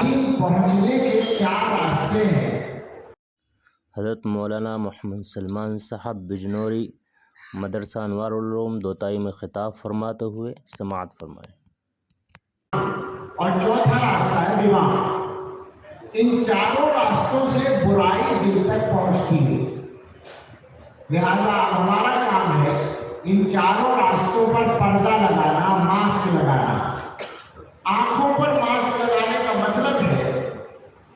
عظیم پہنچنے کے 4 راستے ہیں۔ حضرت مولانا محمد سلمان صاحب بجنوری مدرسہ انوار العلوم دوتائی میں خطاب فرماتے ہوئے سماعت فرمائیں۔ اور چوتھا راستہ ہے دماغ۔ ان چاروں راستوں سے برائی دل تک پہنچتی ہے، لہذا ہمارا کام ہے ان چاروں راستوں پر پردہ لگانا، ماسک لگانا۔ آنکھوں پر ماسک لگانے کا مطلب ہے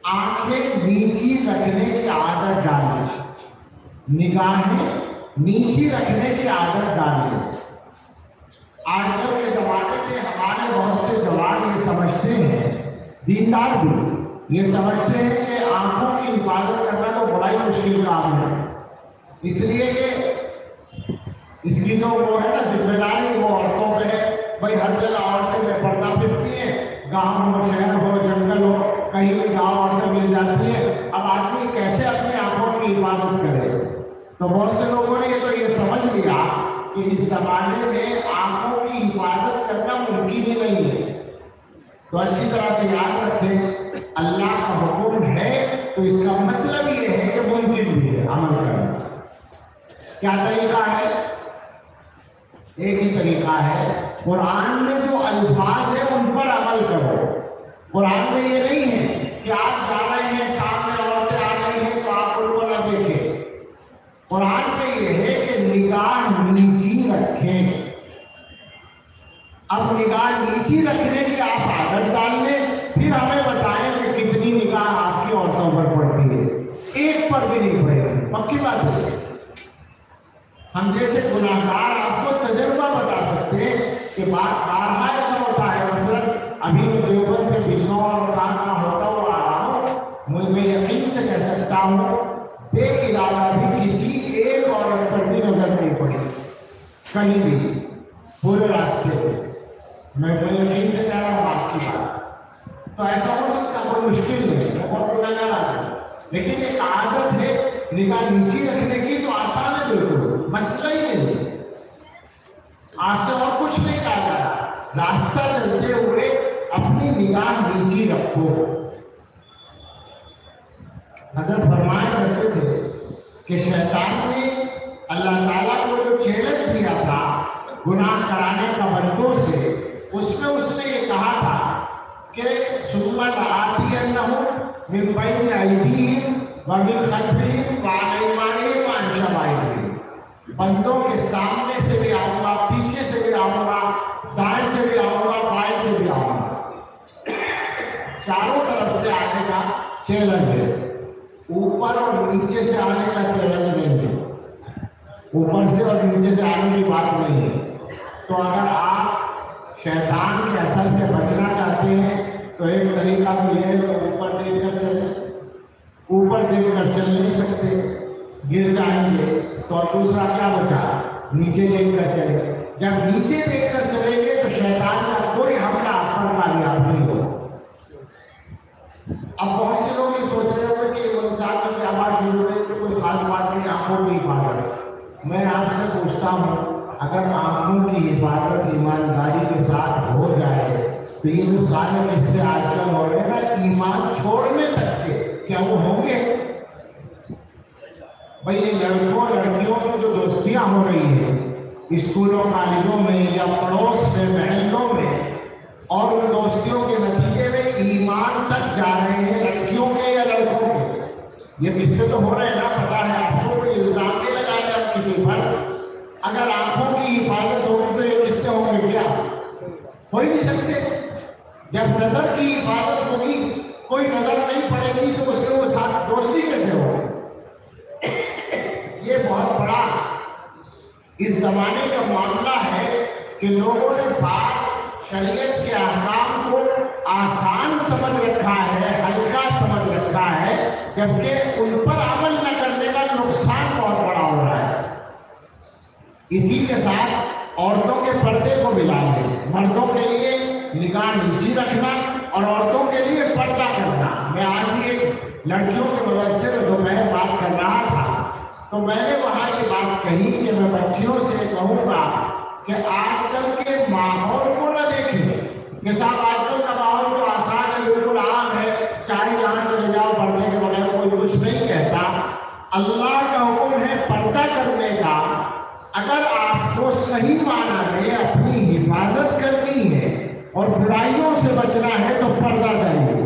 آنکھیں نیچی رکھنے کی عادت ڈالیں، نگاہیں نیچی رکھنے کی عادت ڈالیں۔ آج کل کے زمانے میں ہمارے بہت سے جوان یہ سمجھتے ہیں، دیندار بھی یہ سمجھتے ہیں کہ آنکھوں کی حفاظت کرنا تو بڑا ہی مشکل کام ہے، اس لیے کہ اس کی جو وہ ہے نا ذمہ داری وہ عورتوں پہ ہے۔ بھائی ہر جگہ عورتیں بے پردہ پھرتی ہیں، گاؤں ہو، شہر ہو، جنگل ہو، کہیں بھی گاؤں عورتیں مل جاتی ہیں۔ اب آدمی کیسے اپنی آنکھوں کی حفاظت کرے؟ تو بہت سے لوگوں نے یہ سمجھ لیا کہ اس زمانے میں آنکھوں کی حفاظت کرنا ممکن ہی نہیں ہے۔ تو اچھی طرح سے یاد رکھیں، اللہ کا حکم ہے تو اس کا مطلب یہ ہے کہ ممکن بھی ہے عمل کرنا۔ کیا طریقہ ہے؟ ایک ہی طریقہ ہے، قرآن میں جو الفاظ ہیں ان پر عمل کرو۔ قرآن میں یہ نہیں ہے کہ آپ جا رہے ہیں، سامنے عورتیں آ رہی ہیں تو آپ ان کو نہ دیکھیں۔ قرآن میں یہ ہے کہ نگاہ نیچی رکھیں۔ اب نگاہ نیچی رکھنے کی آپ عادت ڈال لیں، پھر ہمیں بتائیں کہ کتنی نگاہ آپ کی عورتوں پر پڑتی ہے۔ ایک پر بھی نہیں پڑے گی، پکی بات ہے۔ ہم جیسے گناہگار آپ کو تجربہ بتا سکتے ہیں کہ بارہا ایسا ہوتا ہے۔ مثلا ابھی میں دیوبند سے بجنور اور کہاں ہوتا ہوا آ رہا ہوں، میں یقین سے کہہ سکتا ہوں بے ارادہ بھی کسی ایک عورت پر بھی نظر نہیں پڑی کہیں بھی پورے راستے پہ۔ میں یقین سے کہہ رہا ہوں آپ کی بات، تو ایسا ہو سکتا کوئی مشکل نہیں، بہت گناہگار آدمی، لیکن ایک عادت ہے نگاہ نیچی رکھنے کی، تو آسان ہے، بالکل مسئلہ ہی نہیں۔ آپ سے اور کچھ نہیں کہا جا رہا، راستہ چلتے ہوئے اپنی نگاہ نیچی رکھو۔ حضرت فرمایا کرتے تھے کہ شیطان نے اللہ تعالیٰ کو جو چیلنج دیا تھا گناہ کرانے کا بندوں سے، اس میں اس نے یہ کہا تھا کہ ثم لآتینہم من بین ایدیہم ومن خلفہم وعن ایمانہم وعن شمائلہم، بندوں کے سامنے سے بھی آؤں گا، پیچھے سے بھی آؤں گا، دائیں سے بھی آؤں گا، بائیں سے بھی آؤں گا۔ چاروں طرف سے آنے کا چیلنج ہے، اوپر اور نیچے سے آنے کا چیلنج نہیں ہے، اوپر سے اور نیچے سے آنے کی بات نہیں ہے۔ تو اگر آپ شیطان کے اثر سے بچنا چاہتے ہیں تو ایک طریقہ تو یہ ہے کہ اوپر دیکھ کر چلیں۔ اوپر دیکھ کر چل نہیں سکتے، گر جائیں گے، تو اور دوسرا کیا بچا؟ نیچے دیکھ کر چلیں۔ جب نیچے دیکھ کر چلیں گے تو شیطان کا کوئی حملہ آپ پر کامیاب نہیں ہوگا۔ اب بہت سے لوگ یہ سوچ رہے ہوئے کہ وہ انسان میں کیا بات شروع ہوئی کہ کوئی خاص بات نہیں، آنکھوں کی حفاظت۔ میں آپ سے پوچھتا ہوں، اگر آنکھوں کی حفاظت ایمانداری کے ساتھ ہو جائے تو یہ جو سارے قصے آج کل ہو رہے ہیں نا ایمان چھوڑنے تک کے، کیا وہ ہوں گے؟ بھئی یہ لڑکوں لڑکیوں کی جو دوستیاں ہو رہی ہیں اسکولوں کالجوں میں یا پڑوس میں محلوں میں، اور ان دوستیوں کے نتیجے میں ایمان تک جا رہے ہیں لڑکیوں کے یا لڑکوں کے، یہ قصے تو ہو رہے ہیں نا، پتا ہے آپ کو، کوئی الزام نہیں لگا رہے آپ کسی پر۔ اگر آنکھوں کی حفاظت ہوگی تو یہ قصے ہوں گے کیا؟ ہو ہی نہیں سکتے۔ جب نظر کی حفاظت ہوگی، کوئی نظر نہیں پڑے گی تو اس کے وہ ساتھ دوستی کیسے ہوگی؟ یہ بہت بڑا اس زمانے کا معاملہ ہے کہ لوگوں نے شریعت کے احکام کو آسان سمجھ رکھا ہے، ہلکا سمجھ رکھا ہے، جبکہ ان پر عمل نہ کرنے کا نقصان بہت بڑا ہو رہا ہے۔ اسی کے ساتھ عورتوں کے پردے کو ملا لیں، مردوں کے لیے نگاہ نیچی رکھنا اور عورتوں کے لیے پردہ کرنا۔ میں آج ہی ایک لڑکیوں کے مدرسے میں دوپہر بات کر رہا تھا، تو میں نے وہاں یہ بات کہی کہ میں بچیوں سے کہوں گا کہ آج کل کے ماحول کو نہ دیکھیں کہ صاحب آج کل کا ماحول تو آسان ہے، بالکل عام ہے، اللہ کا حکم ہے پردہ کرنے کا. اگر آپ کو صحیح معنی میں اپنی حفاظت کرنی ہے اور برائیوں سے بچنا ہے تو پردہ چاہیے.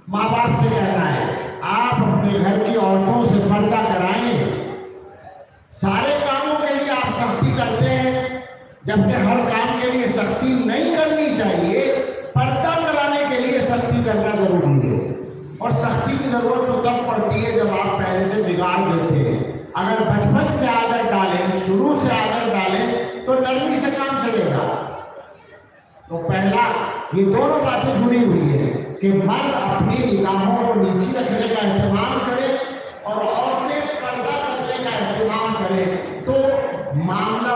ماں باپ سے کہنا ہے آپ اپنے گھر کی عورتوں سے پردہ کرائیں. سارے کاموں کے لیے آپ سختی کرتے ہیں جبکہ ہر کام کے لیے سختی نہیں کرنی چاہیے. پردہ کرانے کے لیے سختی کرنا ضروری ہے. اور سختی کی ضرورت تو تب پڑتی ہے جب آپ پہلے سے بگاڑ دیتے ہیں. اگر بچپن سے عادت ڈالیں، شروع سے عادت ڈالیں تو نرمی سے کام چلے گا. تو پہلا یہ دونوں باتیں جڑی ہوئی ہیں کہ مرد اپنی نگاہوں کو نیچی رکھنے کا اہتمام کرے اور عورتیں پردہ کرنے کا اہتمام کرے تو معاملہ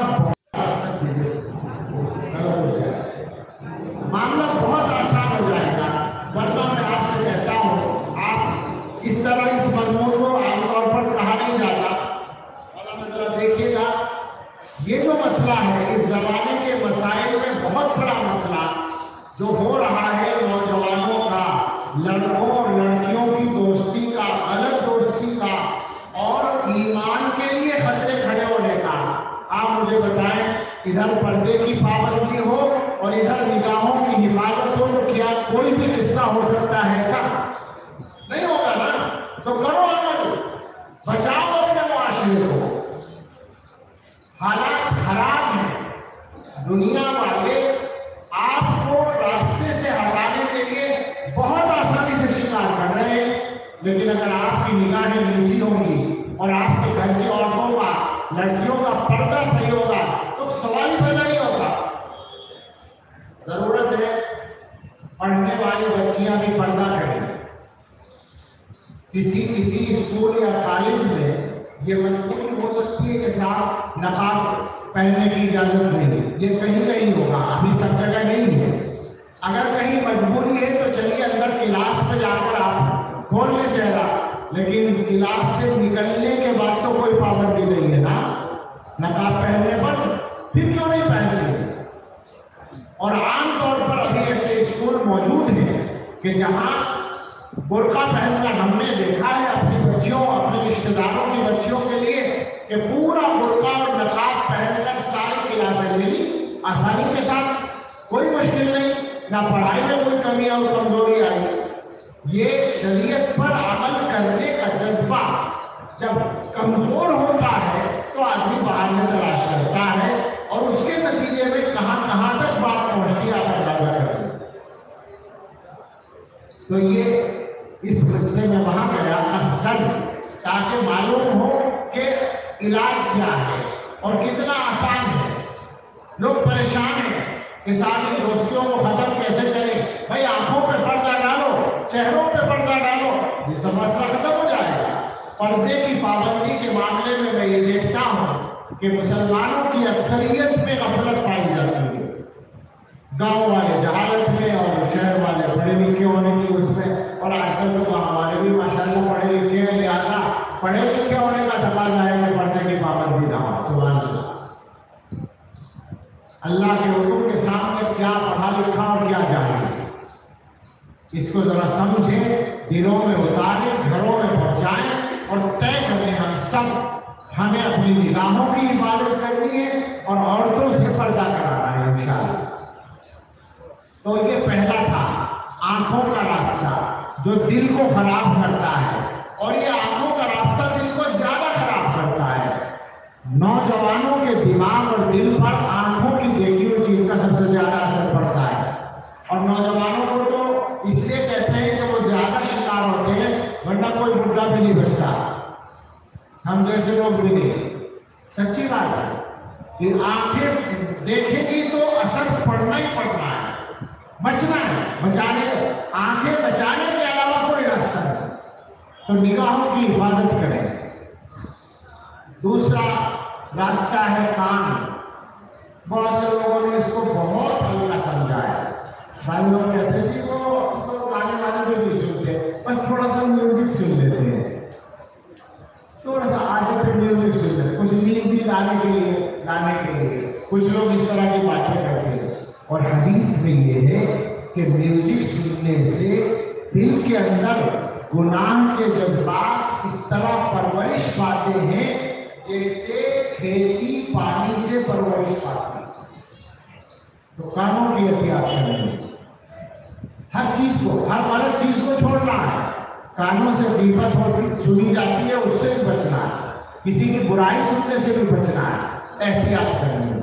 بہت آسان ہو جائے گا. ورنہ میں آپ سے کہتا ہوں آپ اس طرح اس مضمون کو عام طور پر کہا نہیں جاتا. اور ذرا دیکھیے گا یہ جو مسئلہ ہے اس زمانے کے مسائل میں بہت بڑا مسئلہ جو ہو رہا ہے نوجوانوں کا، لڑکوں اور لڑکیوں کی دوستی کا، غلط دوستی کا اور ایمان کے لیے خطرے کھڑے ہونے کا. آپ مجھے بتائیں ادھر پردے کی پابندی ہو اور ادھر نگاہوں کی حفاظت ہو تو کیا کوئی بھی قصہ ہو سکتا ہے؟ ایسا نہیں ہوگا نا. تو کرو عمل، بچاؤ اپنے معاشرے کو. حالات خراب ہیں. دنیا والے آپ کو راستے سے ہٹانے کے لیے بہت آسانی سے شکار کر رہے ہیں. لیکن اگر آپ کی نگاہیں نیچی ہوں گی اور آپ کے گھر کی عورتوں کا، لڑکیوں کا پردہ صحیح ہوگا تو سوال ہی پیدا نہیں ہوگا. ضرورت ہے پڑھنے والی بچیاں بھی پردہ کریں. کسی اسکول یا کالج میں یہ مجبوری ہو سکتی ہے کہ صاحب نقاب پہننے کی اجازت نہیں. یہ کہیں کہیں ہوگا، ابھی سب جگہ نہیں ہے. اگر کہیں مجبوری ہے تو چلیے اندر کلاس میں جا کر آپ کھول لیں چہرہ، لیکن کلاس سے نکلنے کے بعد تو کوئی پابندی نہیں ہے نا نقاب پہننے پر. پھر کیوں نہیں پہنتے؟ اور عام طور پر ابھی ایسے اسکول موجود ہیں کہ جہاں برقع پہن کر ہم نے دیکھا ہے اپنی بچیوں، اپنے رشتے داروں کی بچیوں کے لیے کہ پورا برقع اور نقاب پہن کر ساری کلاسیں ملی آسانی کے ساتھ، کوئی مشکل نہیں، نہ پڑھائی میں کوئی کمی اور کمزوری آئی. یہ شریعت پر عمل کرنے کا جذبہ جب کمزور ہوتا ہے تو آدمی بہانے تلاش کرتا ہے اور اس کے نتیجے میں کہاں کہاں تک بات پہنچتی ہے آپ اندازہ کریں. تو یہ اس قصے میں وہاں گیا قصداً تاکہ معلوم ہو کہ علاج کیا ہے اور کتنا آسان ہے. لوگ پریشان ہیں کہ ساری دوستیوں کو ختم کیسے کریں. بھائی آنکھوں پہ پردہ ڈالو، چہروں پہ پردہ ڈالو، یہ سب مسئلہ ختم ہو جائے گا. پردے کی پابندی کے معاملے میں میں یہ دیکھتا ہوں کہ مسلمانوں کی اکثریت میں غفلت پائی جاتی ہے. گاؤں والے جہالت میں اور شہر والے پڑھے لکھے ہونے کی اس میں. اور آج کل تو ہمارے بھی ماشاءاللہ پڑھے لکھے ہیں، لہٰذا پڑھے لکھے ہونے کا تقاضا ہے کہ پردے کی پابندی نہ ہو. سبحان اللہ. اللہ کے حکم کے سامنے کیا پڑھا لکھا اور کیا جاہل، اس کو ذرا سمجھیں، دلوں میں اتاریں، گھروں میں پہنچائیں اور طے کریں ہم سب ہمیں اپنی نگاہوں کی حفاظت کرنی ہے اور عورتوں سے پردہ کرانا ہے انشاءاللہ. تو یہ پہلا تھا آنکھوں کا راستہ جو دل کو خراب کرتا ہے، اور یہ آنکھوں کا راستہ دل کو زیادہ خراب کرتا ہے. نوجوانوں کے دماغ اور دل پر آنکھوں کی دیکھی ہوئی چیز کا سب سے زیادہ اثر پڑتا ہے. اور نوجوانوں کو تو اس لیے کہتے ہیں کہ وہ زیادہ شکار ہوتے ہیں، ورنہ کوئی بڈھا بھی نہیں بچتا، ہم جیسے لوگ بھی نہیں. سچی بات ہے کہ آنکھیں دیکھیں گی تو اثر پڑنا ہی پڑنا ہے، بچنا ہے. آنکھیں بچانے کے علاوہ کوئی راستہ نہیں. تو نگاہوں کی حفاظت کریں. دوسرا راستہ ہے کان. بہت سے لوگوں نے اس کو بہت ہلکا سمجھا ہے. بعض لوگ کہتے ہیں کہ وہ گانے والے بھی سنتے، بس تھوڑا سا میوزک سن لیتے ہیں، تھوڑا سا آگے پہ میوزک سن لیتے، کچھ نیند بھی لانے کے لیے کچھ لوگ اس طرح کی باتیں کرتے ہیں. اور حدیث میں یہ ہے کہ میوزک سننے سے دل کے اندر گناہ کے جذبات اس طرح پرورش پاتے ہیں جیسے کھیتی پانی سے پرورش پاتی ہے۔ تو کانوں کی احتیاط کرنی، ہر چیز کو، ہر غلط چیز کو چھوڑنا ہے۔ کانوں سے غیبت ہوتی سنی جاتی ہے، اس سے بھی بچنا ہے، کسی کی برائی سننے سے بھی بچنا ہے، احتیاط کرنی ہے۔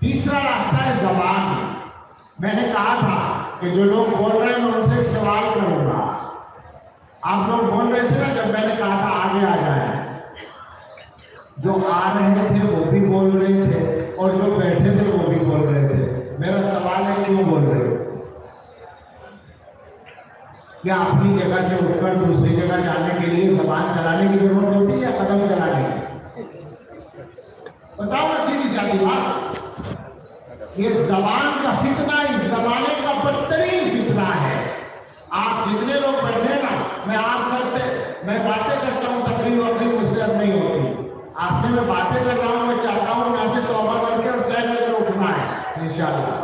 تیسرا راستہ ہے زبان۔ میں نے کہا تھا کہ جو لوگ بول رہے ہیں میں ان سے ایک سوال کروں گا۔ آپ لوگ بول رہے تھے نا جب میں نے کہا تھا آگے آ جائیں، جو آ رہے تھے وہ بھی بول رہے تھے اور جو بیٹھے تھے وہ بھی بول رہے تھے۔ میرا سوال ہے کیوں بول رہے ہو؟ کیا اپنی جگہ سے اٹھ کر دوسری جگہ جانے کے لیے زبان چلانے کی ضرورت ہوتی ہے یا قدم چلانے کی؟ بتاؤ نا سیدھی سادھی بات۔ یہ زبان کا فتنہ اس زمانے کا بدترین فتنہ ہے۔ آپ جتنے لوگ بیٹھے نا، میں آپ سب سے میں باتیں کرتا ہوں، تقریر وقریر مجھ سے اب نہیں ہوتی، آپ سے میں باتیں کر رہا ہوں، میں چاہتا ہوں یہاں سے توبہ کر کے اور طے کر کے اٹھنا ہے انشاءاللہ۔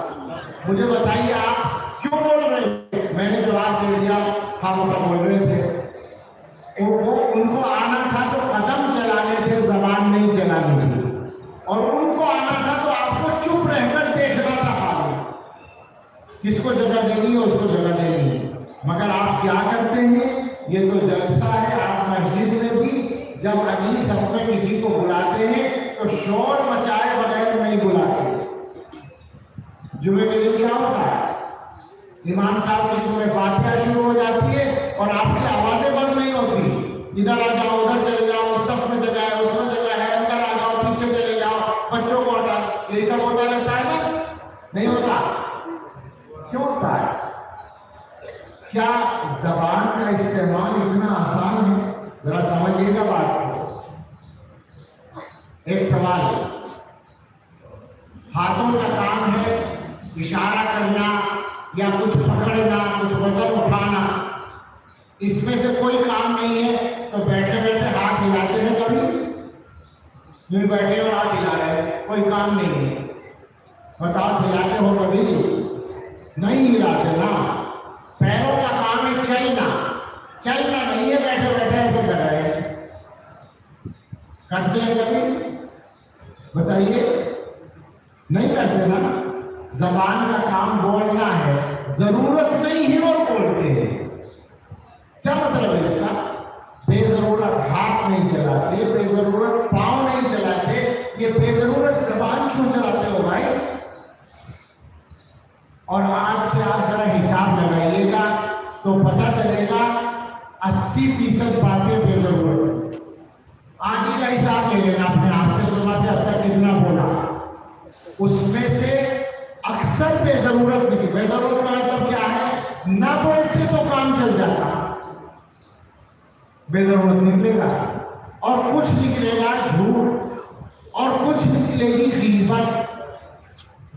مجھے بتائیے آپ کیوں بول رہے ہیں؟ میں نے جواب دے دیا، ہم بول رہے تھے، ان کو آنا تھا تو قدم چلانے تھے، زبان نہیں چلانی تھی، اور ان کو آنا تھا تو آپ کو چپ رہ کر دیکھنا تھا خالی، کس کو جگہ دینی ہے اس کو جگہ دینی ہے۔ مگر آپ کیا کرتے ہیں؟ یہ تو جلسہ ہے، آپ مسجد میں بھی جب اگلی صف میں کسی کو بلاتے ہیں تو شور مچائے بغیر نہیں بلاتے۔ جمعے کے دن کیا ہوتا ہے؟ امام صاحب کی سورہ فاتحہ شروع ہو جاتی ہے اور آپ کی آوازیں بند نہیں ہوتی، ادھر آ جاؤ، ادھر چلے جاؤ، اس صف میں جگہ ہے، اس میں جگہ ہے، اندر آ جاؤ، پیچھے چلے جاؤ، بچوں کو ہٹا، یہ سب ہوتا رہتا ہے نا؟ نہیں ہوتا؟ کیوں ہوتا ہے؟ کیا زبان کا استعمال اتنا آسان ہے؟ ذرا سمجھیے گا بات کو۔ ایک سوال ہے، ہاتھوں کا کام ہے اشارہ کرنا یا کچھ پکڑنا، کچھ وزن اٹھانا، اس میں سے کوئی کام نہیں ہے تو بیٹھے بیٹھے ہاتھ ہلاتے ہیں کبھی؟ جو بیٹھے اور ہاتھ ہلا رہے ہیں، کوئی کام نہیں ہے، بتاؤ ہلاتے ہو کبھی؟ نہیں ہلاتے نا۔ پیروں کا کام ہے چلنا، چلنا نہیں ہے بیٹھے بیٹھے ایسے کر رہے ہیں، کرتے ہیں کبھی؟ بتائیے، نہیں کرتے نا۔ زبان کا کام بولنا ہے، ضرورت نہیں ہے اور بولتے ہیں۔ کیا مطلب ہے اس کا؟ بے ضرورت ہاتھ نہیں چلاتے، بے ضرورت پاؤں نہیں چلاتے، یہ بے ضرورت زبان کیوں چلاتے ہو بھائی؟ اور آج سے آپ ذرا حساب لگائیے گا تو پتہ چلے گا 80% باتیں بے ضرورت۔ آج ہی کا حساب لے لینا اپنے آپ سے، صبح سے اب تک کتنا بولا، اس میں سے اکثر بے ضرورت نکلی۔ بے ضرورت کا مطلب کیا ہے؟ نہ بولتے تو کام چل جاتا، بے ضرورت نکلے گا، اور کچھ نکلے گا جھوٹ، اور کچھ نکلے گی غیبت۔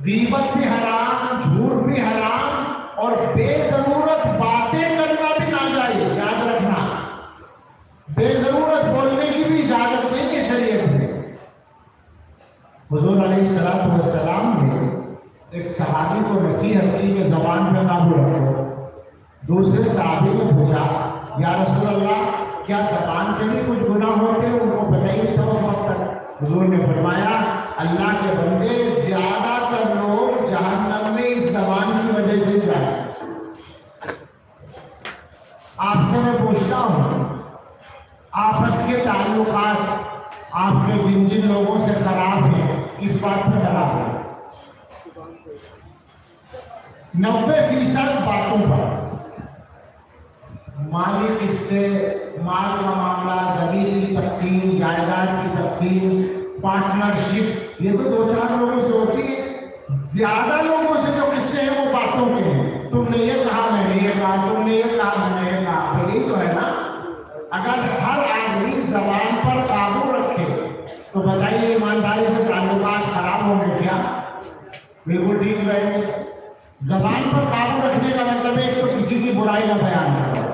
غیبت بھی حرام، جھوٹ بھی حرام، اور بے ضرورت باتیں کرنا بھی ناجائز، یاد رکھنا۔ بے ضرورت بولنے کی بھی اجازت نہیں ہے شریعت میں۔ حضور علیہ السلام نے ایک صحابی کو نصیحت کی کہ زبان پہ قابو رکھو۔ دوسرے صحابی نے پوچھا، یا رسول اللہ کیا زبان سے بھی کچھ گناہ ہوتے ہیں؟ ان کو پتہ ہی نہیں تھا اس وقت تک۔ حضور نے فرمایا، اللہ کے بندے زیادہ تر لوگ جہنم میں اس زبان کی وجہ سے جائیں۔ آپ سے میں پوچھتا ہوں، آپس کے تعلقات آپ کے جن جن لوگوں سے خراب ہیں اس بات پہ خراب ہے؟ 90% باتوں پر، مالی قصے، مال کا معاملہ، زمین کی تقسیم، جائیداد کی تقسیم، پارٹنرشپ، یہ تو 2-4 لوگوں سے ہوتی ہے۔ زیادہ لوگوں سے جو قصے ہیں وہ باتوں کے ہیں، تم نے یہ کہا میں نے یہ کہا، تم نے یہ کہا میں نے یہ کہا، یہی تو ہے نا۔ اگر ہر آدمی زبان پر قابو رکھے تو بتائیے ایمانداری سے تعلقات خراب ہوں گے کیا؟ بالکل ٹھیک رہے گے۔ زبان پر قابو رکھنے کا مطلب ہے تو کسی کی برائی نہ بیان کرو،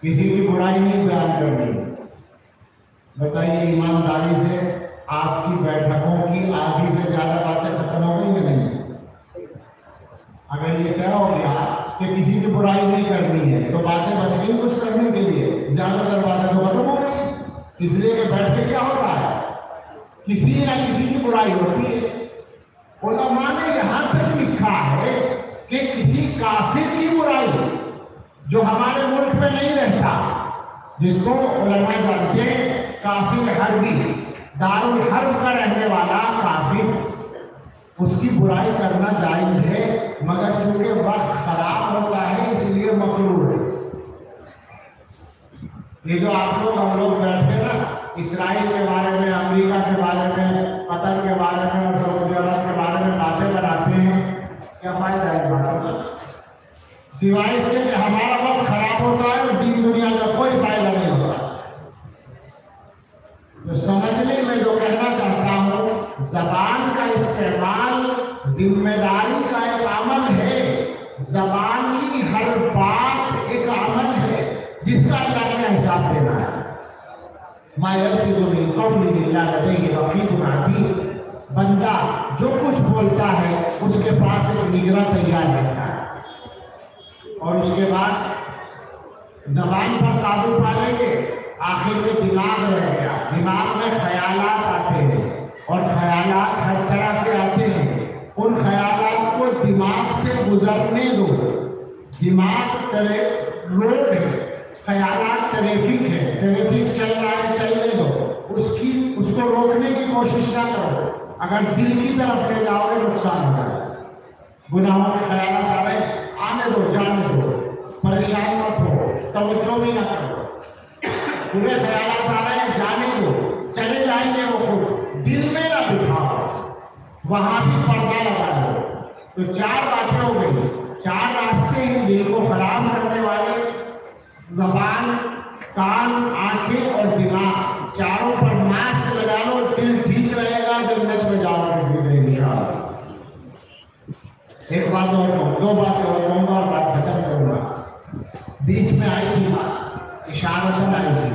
کسی کی برائی نہیں بیان کرنی۔ بتائیے ایمانداری سے آپ کی بیٹھکوں کی آدھی سے زیادہ باتیں ختم ہو گئی یا نہیں؟ اگر یہ طے ہو گیا کہ کسی کی برائی نہیں کرنی ہے تو باتیں بچ گئی کچھ کرنے کے لیے، زیادہ تر باتیں تو ختم ہو گئی، اس لیے کہ بیٹھ کے کیا ہوتا ہے، کسی نہ کسی کی برائی ہوتی ہے۔ علماء نے یہاں تک لکھا ہے کہ کسی کافر کی برائی جو ہمارے ملک میں نہیں رہتا، جس کو علماء جانتے ہیں کافر حربی، دارالحرب کا رہنے والا کافر، اس کی برائی کرنا جائز ہے، مگر چونکہ وقت خراب ہوتا ہے اس لیے مکروہ ہے۔ یہ جو آپ لوگ ہم لوگ بیٹھے نا اسرائیل کے بارے میں، امریکہ کے بارے میں، قطر کے بارے میں اور سعودی عرب کے بارے میں باتیں بناتے ہیں، کیا فائدہ ہے باتوں کا؟ سوائے اس کے کہ ہمارا وقت خراب ہوتا ہے اور دین دنیا کا کوئی فائدہ نہیں ہوتا۔ تو سمجھنے میں جو کہنا چاہتا ہوں، زبان کا استعمال ذمہ داری کا ایک عمل ہے، زبان کی ہر بات ایک عمل ہے جس کا اللہ نے حساب دینا ہے۔ ما یلفظ من قول الا لدیہ رقیب عتید، بندہ جو کچھ بولتا ہے اس کے پاس ایک نگراں تیار رہتا ہے، اور اس کے بعد زبان پر قابو پا لیں گے، آخر میں دماغ رہ گیا، دماغ میں خیالات آتے ہیں اور خیالات ہر طرح کے آتے ہیں، ان خیالات کو دماغ سے گزرنے دو۔ دماغ روڈ ہے، خیالات ٹریفک ہے، ٹریفک چل رہا ہے چلنے دو، اس کو روکنے کی کوشش نہ کرو، اگر دل کی طرف لے جاؤ گے نقصان ہوگا۔ گناہوں کے خیالات آ رہے ہیں، آنے دو، جانے دو، پریشان مت ہو، توجہ بھی نہ کرو۔ برے خیالات آ رہے ہیں، جانے دو، چلے جائیں گے وہ خود، دل میں نہ بٹھاؤ، وہاں بھی پردہ لگا دو۔ تو چار باتیں ہو گئی، چار راستے ہیں دل کو خراب کرنے والے، زبان، کان، آنکھیں اور دماغ، چاروں پر ماسک لگا لو، دل ٹھیک رہے گا، جنت میں جاؤ گے انشاءاللہ۔ ایک بات اور کہوں، دو باتیں اور کہوں گا اور بات ختم کروں گا۔ بیچ میں آئی تھی بات، اشارتاً آئی تھی،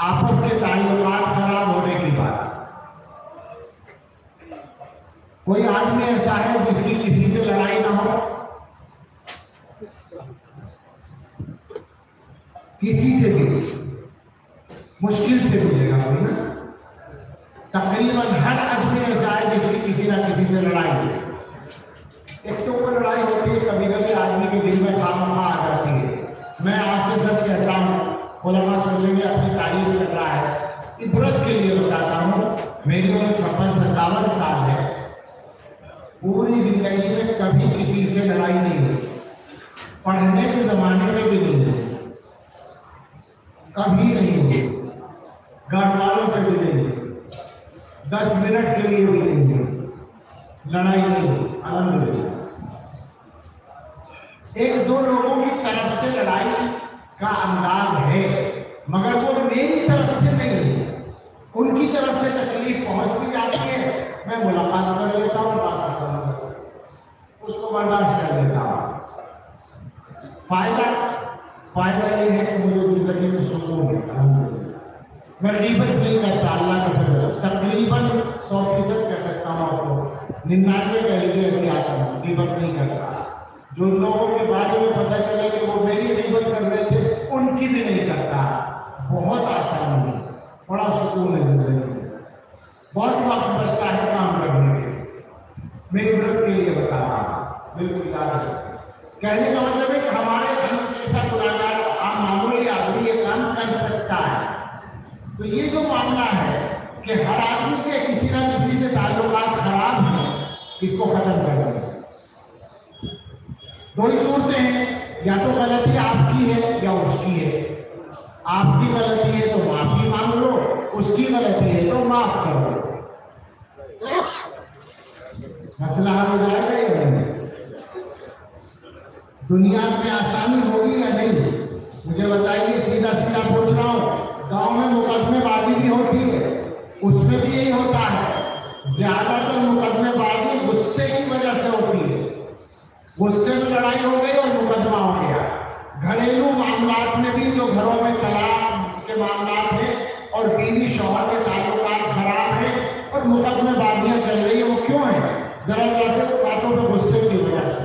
آپس کے تعلقات خراب ہونے کی بات۔ کوئی آدمی ایسا ہے جس کی کسی سے لڑائی نہ ہو؟ کسی سے بھی مشکل سے ملے گا کوئی نا، تقریباً ہر آدمی ایسا ہے جس کی کسی نہ کسی سے لڑائی ہے۔ ایک تو کوئی لڑائی ہوتی ہے، کبھی کبھی آدمی کے دل میں خامخواہ آ جاتی ہے۔ میں آپ سے سچ کہتا ہوں، علماء سوچیں گے اپنی تعلیم کر رہا ہے، عبرت کے لیے بتاتا ہوں، میری عمر 56-57 سال ہے، پوری زندگی میں کبھی کسی سے لڑائی نہیں ہوئی، پڑھنے کے زمانے میں بھی نہیں ہوئی، کبھی نہیں ہوئی، گھر والوں سے بھی نہیں ہوئی، 10 منٹ کے لیے بھی نہیں ہوئی، لڑائی نہیں ہوئی، الحمدللہ۔ ایک دو لوگوں کی طرف سے لڑائی کا انداز ہے، مگر وہ میری طرف سے نہیں ہے، ان کی طرف سے تکلیف پہنچ بھی جاتی ہے، میں ملاقات کر لیتا ہوں، بات کرتا ہوں، اس کو برداشت کر لیتا ہوں۔ فائدہ یہ ہے کہ مجھے زندگی میں سکون ہے، الحمدللہ۔ میں غیبت نہیں کرتا، اللہ کا فضل ہے، تقریباً 100% کہہ سکتا ہوں آپ کو، 99 کہہ لیجیے احتیاط ہوں، غیبت نہیں کرتا۔ جو لوگوں کے بارے میں پتہ چلے کہ وہ میری غیبت کر رہے تھے، ان کی بھی نہیں کرتا۔ بہت آسان ہے، بڑا سکون ہے زندگی میں، بہت وقت بچتا ہے کام کرنے کے۔ میری عبرت کے لیے بتا رہا ہوں، بالکل یاد رکھیں۔ کہنے کا مطلب ہے کہ ہمارے جیسا گناہگار عام معمولی آدمی یہ کام کر سکتا ہے۔ تو یہ جو معاملہ ہے کہ ہر آدمی کے کسی نہ کسی سے تعلقات خراب ہیں، اس کو ختم کرنا ہے۔ دو ہی صورتیں ہیں، یا تو غلطی آپ کی ہے یا اس کی ہے۔ آپ کی غلطی ہے تو معافی مانگ لو، اس کی غلطی ہے تو معاف کر لو، مسئلہ حل ہو جائے گا یا نہیں؟ دنیا میں آسانی ہوگی یا نہیں؟ مجھے بتائیے، سیدھا سیدھا پوچھ رہا ہوں، گاؤں میں مقدمے بازی بھی ہوتی ہے، اس میں بھی یہی ہوتا ہے، زیادہ تر مقدمے بازی غصے کی وجہ سے ہوتی ہے، غصے میں لڑائی ہو گئی اور مقدمہ ہو گیا۔ گھریلو معاملات میں بھی جو گھروں میں طلاق کے معاملات ہیں اور بیوی شوہر کے تعلقات خراب ہیں اور مقدمے بازیاں چل رہی ہیں، وہ کیوں ہیں؟ ذرا ذرا سے باتوں پہ غصے کی وجہ سے۔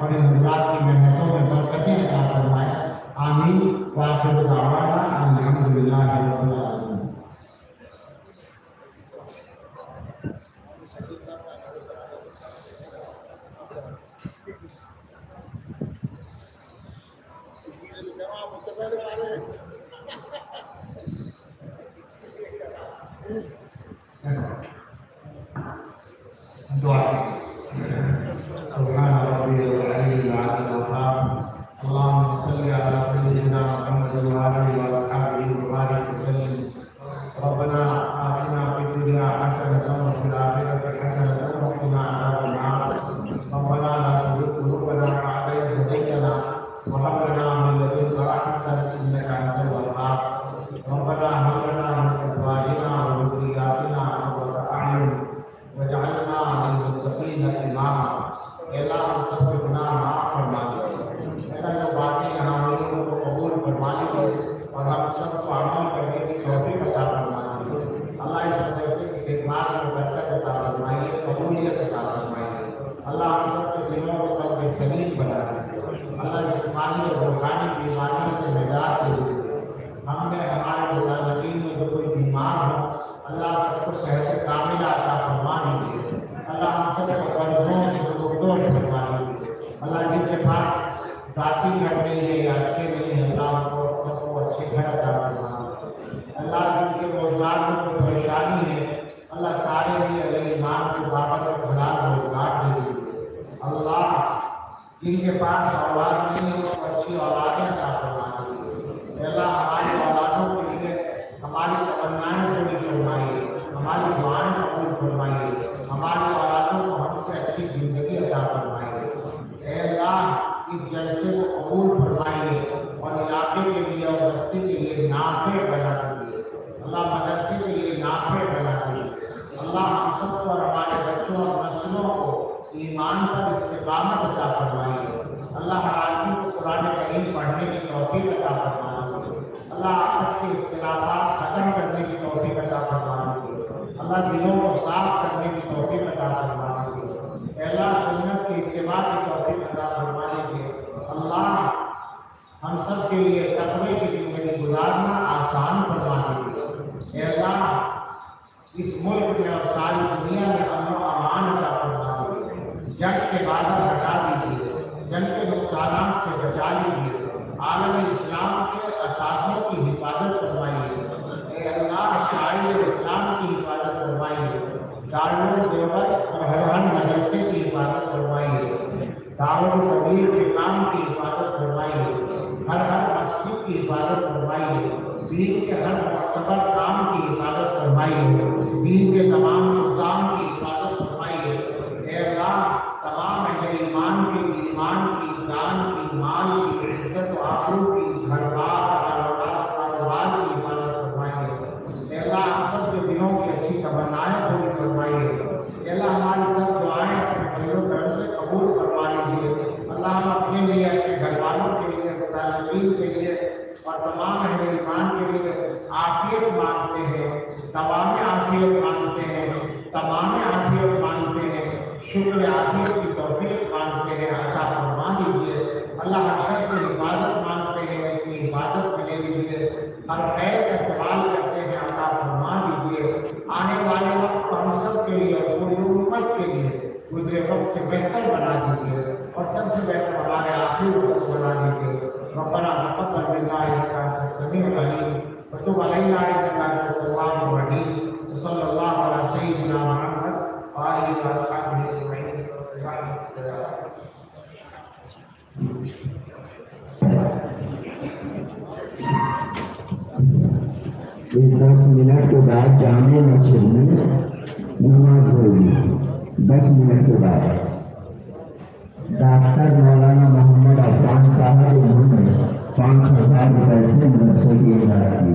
اور ان حضرات کی محنتوں میں برکتیں عطا فرمائے. آمین. وآخر دعوانا ان الحمد للہ رب العالمین. دعا. سبحان ربی العلی العظیم الوهاب. اللهم صل على سيدنا محمد وعلى اله وصحبه وبارك وسلم. ربنا آتنا في الدنيا حسنة وفي الآخرة حسنة وقنا عذاب النار. ربنا لا تزغ قلوبنا بعد إذ هديتنا وهب لنا من لدنك رحمة إنك أنت الوهاب. ربنا هب لنا من أزواجنا وذرياتنا قرة أعين واجعلنا للمتقين إماما. اللہ ہم سب کے گناہ معاف فرما دے. اللہ جو باتیں یہاں ہوئی ان کو قبول فرما لیجیے اور ہم سب کو عمل کرنے کی توفیق عطا فرما دیجیے. اللہ اس مدرسے کی خدمات میں برکت عطا فرمائیے, قبولیت عطا فرمائیے. اللہ ہم سب کے دلوں کو قلب سلیم بنا دے. اللہ جسمانی اور روحانی بیماریوں سے نجات دے دیجیے. ہم نے ہمارے مطالبین میں جو کوئی بیمار ہو اللہ سب کو صحت کاملہ عطا فرما دیجیے. اللہ ہم سب کو قرضوں سے سبکتوں سے فرما دیجیے. اللہ جن کے پاس ذاتی گھر نہیں ہے یا اچھے نہیں ہیں اللہ ان کو سب کو اچھے گھر عطا فرما دیجیے. اللہ جن کے روزگار میں کوئی پریشانی ہے اللہ سارے ہی اہل ایمان کے بابت اور حلال روزگار دے دیجیے. اللہ جن کے پاس اولاد نہیں ہے وہ اچھی اولادیں عطا فرما دیجیے. اللہ ہماری اولادوں کے لیے ہماری تمنائیں پوری فرمائیے, ہماری دعائیں قبول فرمائیے, ہماری اولادوں کو ہم سے اچھی زندگی عطا فرمائیے. اے اللہ اس جلسے کو قبول فرمائیے اور علاقے کے لیے اور بستی کے لیے نافع بنا دیجیے. اللہ مدرسے کے لیے نافع بنا دیجیے. اللہ ہم سب کو اور ہمارے بچوں اور نسلوں کو ایمان پر استقامت عطا فرمائیے. اللہ ہر آدمی کو قرآن کریم پڑھنے کی توفیق عطا فرما دیجیے. اللہ آپس کے اختلافات ختم کرنے کی توفیق عطا فرما دیجیے. اللہ دلوں کو صاف کرنے کی توفیق عطا فرما دیجیے. اے اللہ سنت کی اتباع کی توفیق عطا فرما دیجیے. اللہ ہم سب کے لیے تقوی کی زندگی گزارنا آسان فرما دیجیے. اے اللہ اس ملک میں اور ساری دنیا میں امن و امان عطا فرما دیجیے. جنگ کے بادل ہٹا دیجیے, جنگ کے نقصانات سے بچا لیجیے. عالم اسلام کے اثاثوں کی حفاظت فرمائیے. اے اللہ شاعر اسلام کی حفاظت فرمائیے. دارالعلوم دیوبند اور ہر مدرسے کی حفاظت فرمائیے. دارالکبیر کے کام کی حفاظت فرمائیے. ہر مسجد کی حفاظت فرمائیے. دین کے ہر معتبر کام کی حفاظت فرمائیے. دین کے تمام حکام کی حفاظت فرمائیے. اے اللہ تمام اہل ایمان کی جان کی, مال کی, عزت و آبرو کی, گھر بار کاروبار کی حفاظت فرمائیے. اے اللہ ہم سب کے دلوں کی اچھی تمنائیں پوری فرمائیے. اے اللہ ہماری سب دعائیں اپنے فضل و کرم سے قبول فرما لیجیے. اللہ ہم اپنے لیے, اپنے گھر والوں کے لیے, مطالبین کے لیے اور تمام اہل ایمان کے لیے عافیت مانگتے ہیں, تمام عافیت مانگتے ہیں, تمام عافیت مانگتے ہیں, شکر عافیت کی توفیق مانگتے ہیں. عطا فرما دیجیے. اللہ ہر شر سے حفاظت مانگتے ہیں, اپنی حفاظت میں لے لیجیے. ہر خیر کا سوال کرتے ہیں, عطا فرما دیجیے. آنے والے وقت کو ہم سب کے لیے اور پوری امت کے لیے گزرے وقت سے بہتر بنا دیجیے اور سب سے بہتر ہمارے آخری وقت کو بنا دیجیے. ربنا تقبل منا انك انت السميع العليم وتب علينا انك انت التواب الرحيم. وصلى الله على سيدنا محمد وآله وأصحابه أجمعين. یہ 10 منٹ کے بعد جامع مسجد میں نماز ہوگی. 10 منٹ کے بعد ڈاکٹر مولانا محمد عفان صاحب انہوں نے 5,000 روپئے سے مدرسے کی اجارت کی.